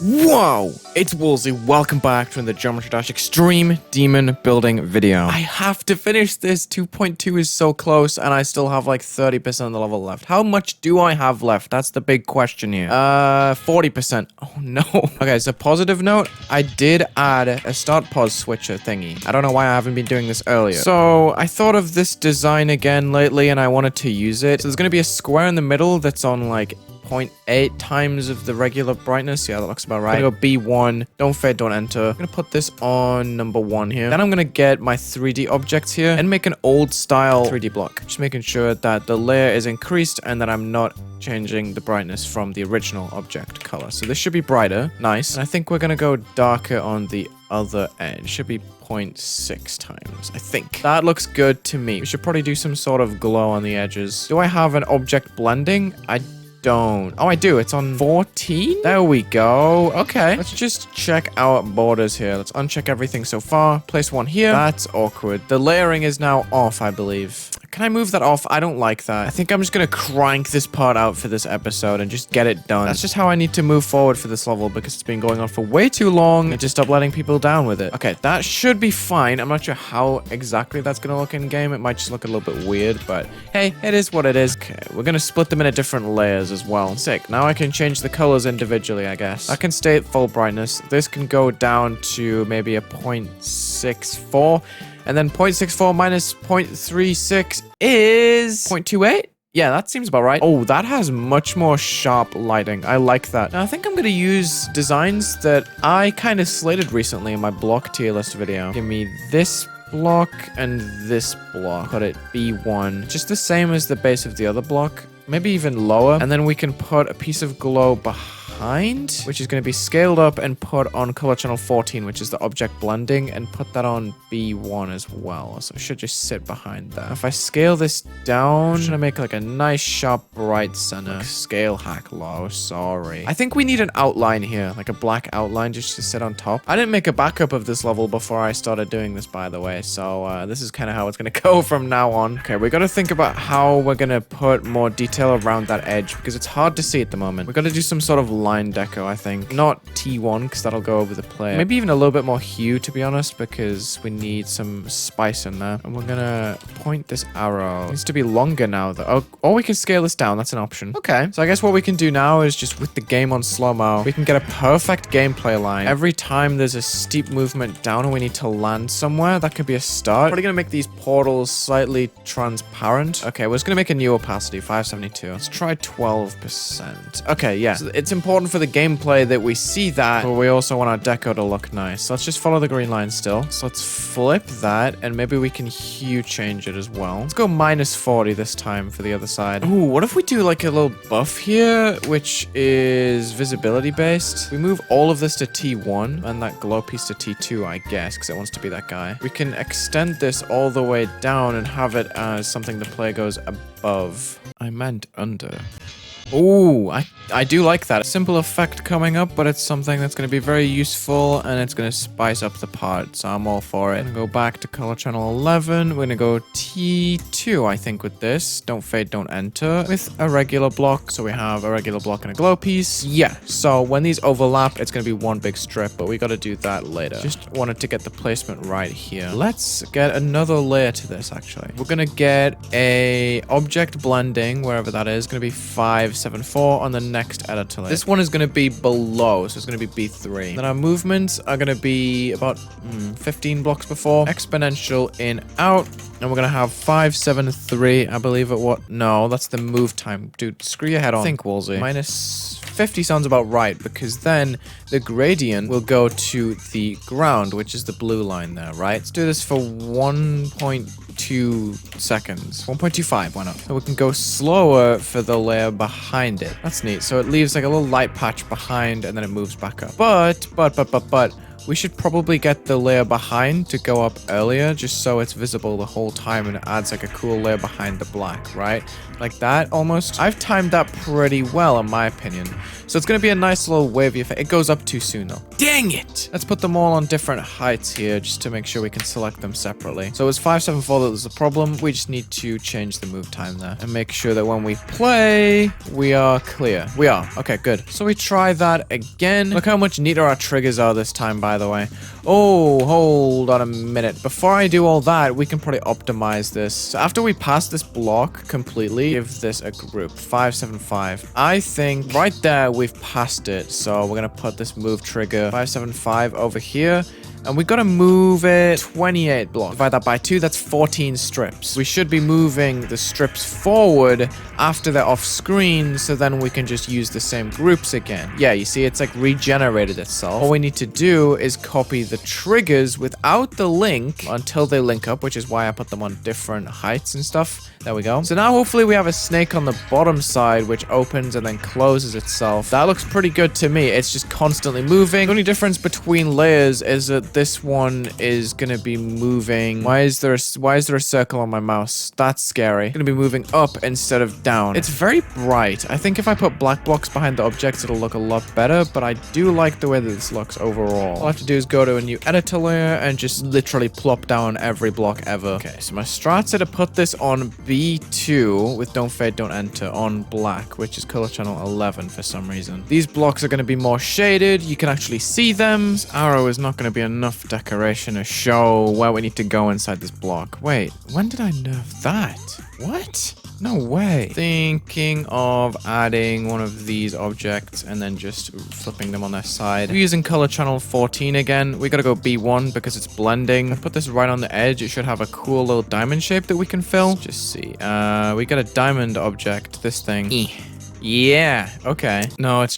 Whoa! It's Wulzy. Welcome back to the Geometry Dash Extreme Demon Building video. I have to finish this. 2.2 is so close, and I still have like 30% of the level left. How much do I have left? That's the big question here. 40%. Oh no. Okay, so positive note, I did add a start pause switcher thingy. I don't know why I haven't been doing this earlier. So I thought of this design again lately, and I wanted to use it. So there's gonna be a square in the middle that's on like 0.8 times of the regular brightness. Yeah, that looks about right. I'm gonna go B1, don't fade, don't enter. I'm gonna put this on number 1 here. Then I'm gonna get my 3D objects here and make an old style 3D block. Just making sure that the layer is increased and that I'm not changing the brightness from the original object color. So this should be brighter. Nice. And I think we're gonna go darker on the other edge. Should be 0.6 times, I think. That looks good to me. We should probably do some sort of glow on the edges. Do I have an object blending? I don't. Oh, I do. It's on 14. There we go. Okay. Let's just check our borders here. Let's uncheck everything so far. Place one here. That's awkward. The layering is now off, I believe. Can I move that off? I don't like that. I think I'm just gonna crank this part out for this episode and just get it done. That's just how I need to move forward for this level because it's been going on for way too long. And just stop letting people down with it. Okay, that should be fine. I'm not sure how exactly that's gonna look in game. It might just look a little bit weird, but hey, it is what it is. Okay, we're gonna split them into different layers as well. Sick. Now I can change the colors individually, I guess. I can stay at full brightness. This can go down to maybe a 0.64. And then 0.64 minus 0.36 is 0.28? Yeah, that seems about right. Oh, that has much more sharp lighting. I like that. Now, I think I'm going to use designs that I kind of slated recently in my block tier list video. Give me this block and this block. Put it B1. Just the same as the base of the other block. Maybe even lower. And then we can put a piece of glow behind, which is going to be scaled up and put on color channel 14, which is the object blending, and put that on B1 as well. So it should just sit behind that. If I scale this down, I'm trying to make like a nice sharp bright center. Like scale hack low, sorry. I think we need an outline here, like a black outline just to sit on top. I didn't make a backup of this level before I started doing this, by the way, so this is kind of how it's going to go from now on. Okay, we got to think about how we're going to put more detail around that edge because it's hard to see at the moment. We got to do some sort of line deco, I think. Not T1 because that'll go over the player. Maybe even a little bit more hue, to be honest, because we need some spice in there. And we're gonna point this arrow. It needs to be longer now, though. Oh, or we can scale this down. That's an option. Okay. So I guess what we can do now is just with the game on slow-mo, we can get a perfect gameplay line. Every time there's a steep movement down and we need to land somewhere, that could be a start. Probably gonna make these portals slightly transparent. Okay, we're just gonna make a new opacity, 572. Let's try 12%. Okay, yeah. So it's important for the gameplay that we see that, but we also want our deco to look nice. So let's just follow the green line still. So let's flip that, and maybe we can hue change it as well. Let's go minus 40 this time for the other side. Ooh, what if we do like a little buff here, which is visibility based? We move all of this to T1 and that glow piece to T2, I guess, because it wants to be that guy. We can extend this all the way down and have it as something the player goes above. I meant under. Ooh, I do like that. A simple effect coming up, but it's something that's going to be very useful, and it's going to spice up the part, so I'm all for it. I'm going to go back to color channel 11. We're going to go T2, I think, with this. Don't fade, don't enter. With a regular block, so we have a regular block and a glow piece. Yeah, so when these overlap, it's going to be one big strip, but we got to do that later. Just wanted to get the placement right here. Let's get another layer to this, actually. We're going to get a object blending, wherever that is. Going to be 574 on the next editor layer. This one is going to be below, so it's going to be B3. Then our movements are going to be about 15 blocks before. Exponential in, out. And we're going to have 573, I believe it what? No, that's the move time. Dude, screw your head on. Think, Wulzy. Minus 50 sounds about right, because then the gradient will go to the ground, which is the blue line there, right? Let's do this for 1.2 seconds. 1.25, why not? And we can go slower for the layer behind it. That's neat. So it leaves like a little light patch behind, and then it moves back up. But, we should probably get the layer behind to go up earlier, just so it's visible the whole time and it adds like a cool layer behind the black, right? Like that almost. I've timed that pretty well in my opinion. So it's going to be a nice little wavy effect. It goes up too soon though. Dang it! Let's put them all on different heights here just to make sure we can select them separately. So it was 574 that was the problem. We just need to change the move time there and make sure that when we play, we are clear. We are. Okay, good. So we try that again. Look how much neater our triggers are this time, by the way. Oh, hold on a minute. Before I do all that, we can probably optimize this. So after we pass this block completely, give this a group. 575. I think right there, we've passed it. So we're going to put this move trigger 575 over here. And we gotta move it 28 blocks. Divide that by 2, that's 14 strips. We should be moving the strips forward after they're off screen, so then we can just use the same groups again. Yeah, you see, it's like regenerated itself. All we need to do is copy the triggers without the link until they link up, which is why I put them on different heights and stuff. There we go. So now hopefully we have a snake on the bottom side, which opens and then closes itself. That looks pretty good to me. It's just constantly moving. The only difference between layers is that this one is going to be moving. Why is there a circle on my mouse? That's scary. It's going to be moving up instead of down. It's very bright. I think if I put black blocks behind the objects, it'll look a lot better, but I do like the way that this looks overall. All I have to do is go to a new editor layer and just literally plop down every block ever. Okay, so my strats are to put this on B2 with don't fade, don't enter on black, which is color channel 11 for some reason. These blocks are going to be more shaded. You can actually see them. This arrow is not going to be enough decoration to show where we need to go inside this block. Wait, when did I nerf that? What? No way. Thinking of adding one of these objects and then just flipping them on their side. We're using color channel 14 again. We gotta go B1 because it's blending. I put this right on the edge. It should have a cool little diamond shape that we can fill. Just see. We got a diamond object. This thing. Yeah. Okay. No, it's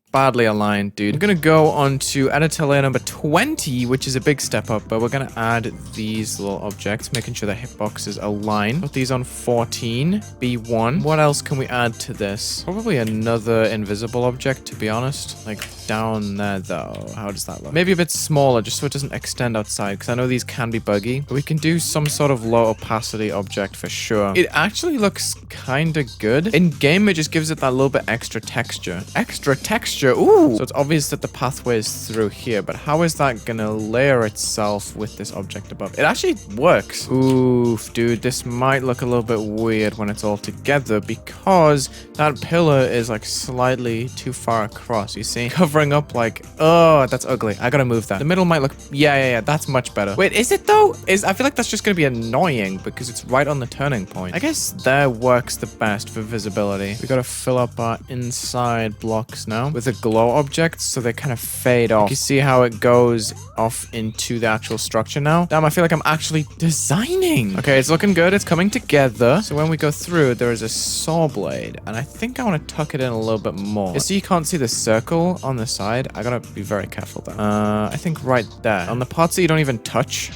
badly aligned, dude. I'm gonna go on to editor layer number 20, which is a big step up, but we're gonna add these little objects, making sure the hitboxes align. Put these on 14, B1. What else can we add to this? Probably another invisible object, to be honest. Like down there, though. How does that look? Maybe a bit smaller, just so it doesn't extend outside, because I know these can be buggy, but we can do some sort of low opacity object for sure. It actually looks kind of good. In game, it just gives it that little bit extra texture. Extra texture? Ooh! So it's obvious that the pathway is through here, but how is that gonna layer itself with this object above? It actually works. Oof, dude, this might look a little bit weird when it's all together because that pillar is like slightly too far across, you see? Covering up like, oh, that's ugly. I gotta move that. The middle might look, yeah, that's much better. Wait, is it though? I feel like that's just gonna be annoying because it's right on the turning point. I guess there works the best for visibility. We gotta fill up our inside blocks now with a glow objects so they kind of fade off. You see how it goes off into the actual structure now? Damn, I feel like I'm actually designing. Okay, it's looking good. It's coming together. So when we go through, there is a saw blade, and I think I want to tuck it in a little bit more. You see, you can't see the circle on the side. I gotta be very careful though. I think right there. On the parts that you don't even touch.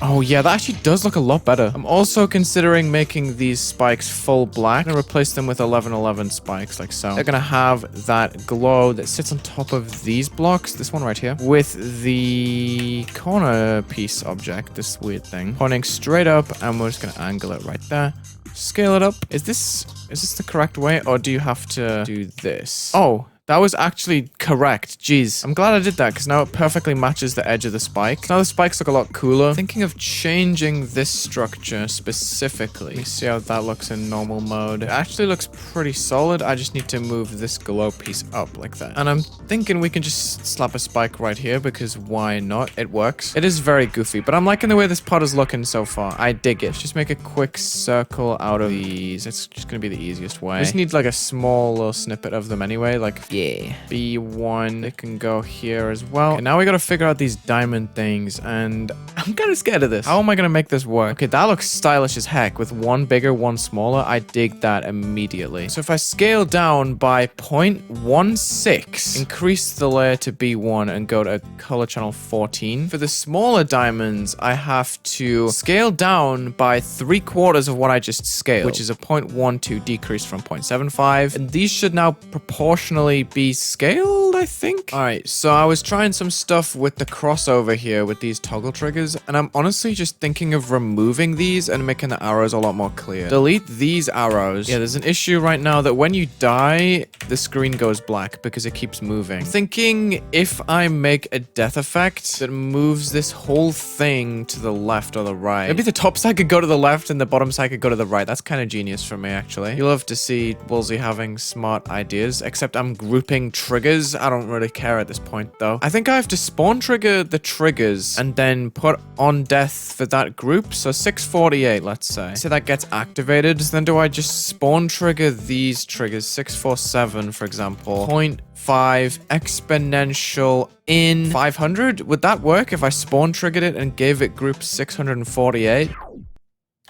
Oh yeah, that actually does look a lot better. I'm also considering making these spikes full black and replace them with 1111 spikes like so. They're gonna have that glow that sits on top of these blocks, this one right here, with the corner piece object, this weird thing, pointing straight up, and we're just gonna angle it right there. Scale it up. Is this the correct way, or do you have to do this? Oh, that was actually correct. Jeez. I'm glad I did that because now it perfectly matches the edge of the spike. Now the spikes look a lot cooler. Thinking of changing this structure specifically. Let me see how that looks in normal mode. It actually looks pretty solid. I just need to move this glow piece up like that. And I'm thinking we can just slap a spike right here because why not? It works. It is very goofy, but I'm liking the way this pot is looking so far. I dig it. Just make a quick circle out of these. It's just going to be the easiest way. I just need like a small little snippet of them anyway. Like, yeah. B1. It can go here as well. Okay, now we gotta figure out these diamond things, and I'm kind of scared of this. How am I gonna make this work? Okay, that looks stylish as heck with one bigger, one smaller. I dig that immediately. So if I scale down by 0.16, increase the layer to B1 and go to color channel 14. For the smaller diamonds, I have to scale down by 3/4 of what I just scaled, which is a 0.12 decrease from 0.75. And these should now proportionally be scaled, I think. All right, so I was trying some stuff with the crossover here with these toggle triggers, and I'm honestly just thinking of removing these and making the arrows a lot more clear. Delete these arrows. Yeah, there's an issue right now that when you die, the screen goes black because it keeps moving. I'm thinking if I make a death effect that moves this whole thing to the left or the right. Maybe the top side could go to the left and the bottom side could go to the right. That's kind of genius for me, actually. You love to see Wulzy having smart ideas, except I'm grouping triggers. I don't really care at this point, though. I think I have to spawn trigger the triggers and then put on death for that group. So 648, let's say. So that gets activated. Then do I just spawn trigger these triggers? 647, for example. 0.5 exponential in 500? Would that work if I spawn triggered it and gave it group 648?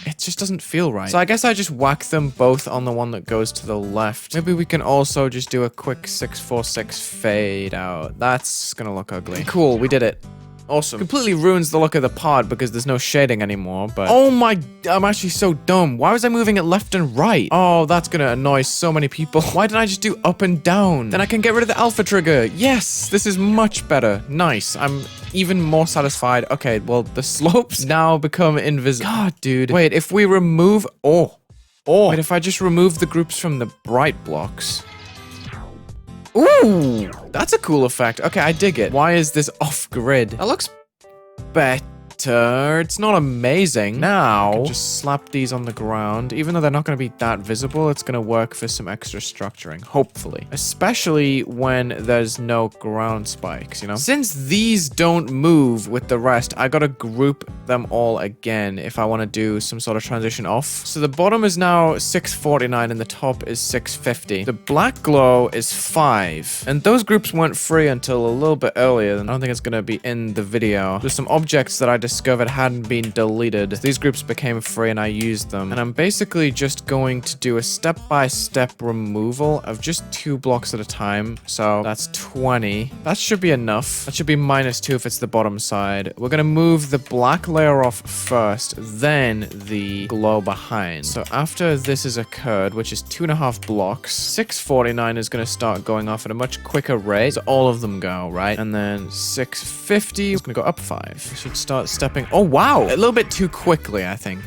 It just doesn't feel right. So I guess I just whack them both on the one that goes to the left. Maybe we can also just do a quick 646 fade out. That's gonna look ugly. Cool, we did it. Awesome. Completely ruins the look of the pod because there's no shading anymore, but... Oh my... I'm actually so dumb. Why was I moving it left and right? Oh, that's gonna annoy so many people. Why didn't I just do up and down? Then I can get rid of the alpha trigger. Yes! This is much better. Nice. I'm even more satisfied. Okay, well, the slopes now become invisible. God, dude. Wait, if we remove... Oh. Wait, if I just remove the groups from the bright blocks... Ooh, that's a cool effect. Okay, I dig it. Why is this off-grid? That looks better. It's not amazing. Now, I can just slap these on the ground. Even though they're not going to be that visible, it's going to work for some extra structuring, hopefully. Especially when there's no ground spikes, you know? Since these don't move with the rest, I got to group them all again if I want to do some sort of transition off. So the bottom is now 649 and the top is 650. The black glow is 5. And those groups weren't free until a little bit earlier. And I don't think it's going to be in the video. There's some objects that I discovered hadn't been deleted. These groups became free and I used them. And I'm basically just going to do a step-by-step removal of just 2 blocks at a time. So that's 20. That should be enough. That should be -2 if it's the bottom side. We're going to move the black layer off first, then the glow behind. So after this has occurred, which is 2.5 blocks, 649 is going to start going off at a much quicker rate. So all of them go, right? And then 650 is going to go up 5. We should start stepping. Oh, wow. A little bit too quickly, I think.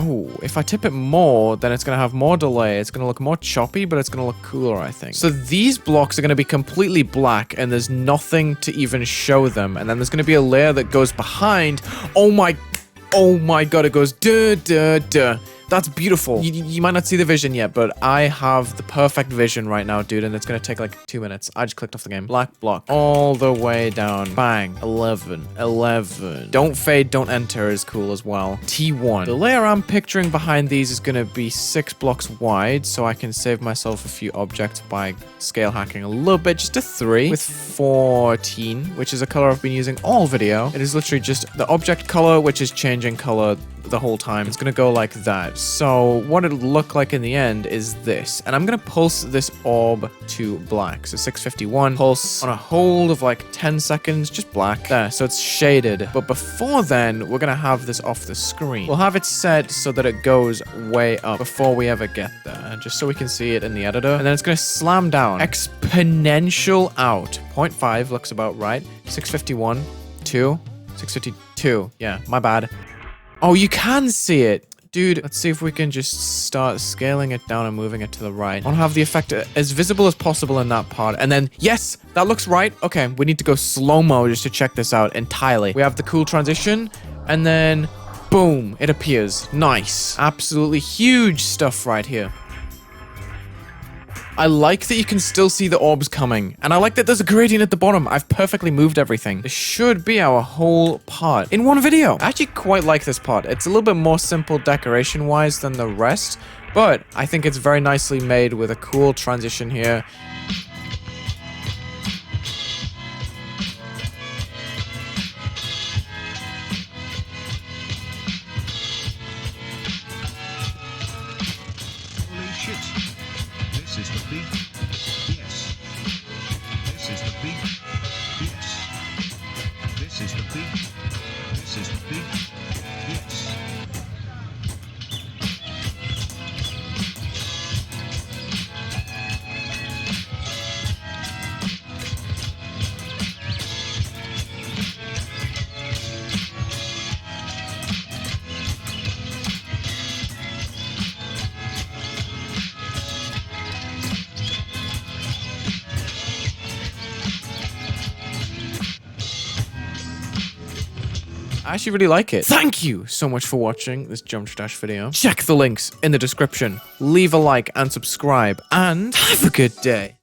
Oh, if I tip it more, then it's going to have more delay. It's going to look more choppy, but it's going to look cooler, I think. So these blocks are going to be completely black, and there's nothing to even show them. And then there's going to be a layer that goes behind. Oh my God, it goes duh, duh, duh. That's beautiful. You might not see the vision yet, but I have the perfect vision right now, dude, and it's gonna take like 2 minutes. I just clicked off the game. Black block. All the way down. Bang. 11. 11. Don't fade, don't enter is cool as well. T1. The layer I'm picturing behind these is gonna be 6 blocks wide, so I can save myself a few objects by scale hacking a little bit, just to 3 with 14, which is a color I've been using all video. It is literally just the object color, which is changing color the whole time. It's gonna go like that. So what it'll look like in the end is this. And I'm gonna pulse this orb to black. So 651, pulse on a hold of like 10 seconds, just black. There, so it's shaded. But before then, we're gonna have this off the screen. We'll have it set so that it goes way up before we ever get there, just so we can see it in the editor. And then it's gonna slam down. Exponential out. 0.5 looks about right. 651, 2, 652. Yeah, my bad. Oh, you can see it. Dude, let's see if we can just start scaling it down and moving it to the right. I want to have the effect as visible as possible in that part. And then, yes, that looks right. Okay, we need to go slow-mo just to check this out entirely. We have the cool transition, and then, boom, it appears. Nice. Absolutely huge stuff right here. I like that you can still see the orbs coming. And I like that there's a gradient at the bottom. I've perfectly moved everything. This should be our whole part in one video. I actually quite like this part. It's a little bit more simple decoration-wise than the rest, but I think it's very nicely made with a cool transition here. Holy shit. This is the beat. Yes. This is the beat. Yes. This is the beat. This is the beat. Yes. I actually really like it. Thank you so much for watching this Geometry Dash video. Check the links in the description. Leave a like and subscribe. And have a good day.